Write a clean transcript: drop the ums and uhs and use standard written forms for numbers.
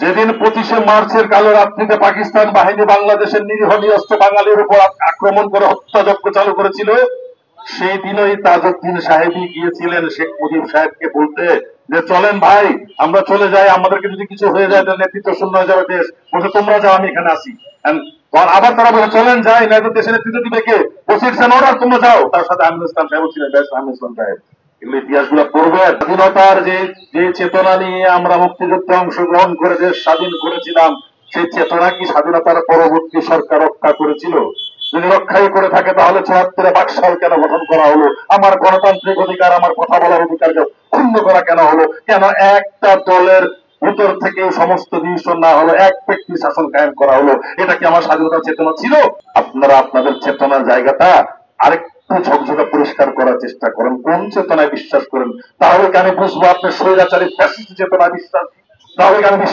যেদিন 25শে মার্চের কালো রাত্রিতে পাকিস্তান বাহিনী বাংলাদেশের নিরীহ নিরস্ত্র বাঙালির উপর আক্রমণ করে হত্যাযজ্ঞ চালু করেছিল, সেই দিনই তাজউদ্দিন সাহেবই গিয়েছিলেন শেখ মুজিব সাহেবকে বলতে যে চলেন ভাই আমরা চলে যাই, আমাদেরকে যদি কিছু হয়ে যায় তাহলে নেতৃত্ব শূন্য হয়ে যাবে দেশ। বলছে তোমরা যাও, আমি এখানে আসি। আবার তারা বলে চলেন যাই, না তো দেশের নেতৃত্ব দিবে কে? বলছেন অর্ডার, তোমরা যাও। তার সাথে আমিনুল ইসলাম সাহেব ছিলেন, ব্যাস আমিনুল ইসলাম সাহেব। এগুলো ইতিহাসগুলো পড়বেন। স্বাধীনতার যে চেতনা নিয়ে আমরা মুক্তিযুদ্ধে অংশগ্রহণ করে দেশ স্বাধীন করেছিলাম, সেই চেতনা কি স্বাধীনতার পরবর্তী সরকার রক্ষা করেছিল? যদি রক্ষাই করে থাকে তাহলে ৭৪-এ বাকশাল কেন গঠন করা হলো? আমার গণতান্ত্রিক অধিকার, আমার কথা বলার অধিকারকে ক্ষুণ্ণ করা কেন হলো? কেন একটা দলের ভিতর থেকে সমস্ত ডিসিশন না হলো, এক ব্যক্তি শাসন কায়েম করা হলো? এটা কি আমার স্বাধীনতার চেতনা ছিল? আপনারা আপনাদের চেতনার জায়গাটা আরেকটু ঝকঝকে পরিষ্কার করার চেষ্টা করেন। কোন চেতনায় বিশ্বাস করেন? তাহলে কি আমি বুঝবো আপনি স্বৈরাচারী ফ্যাসিস্ট চেতনায় বিশ্বাস? তাহলে কি আমি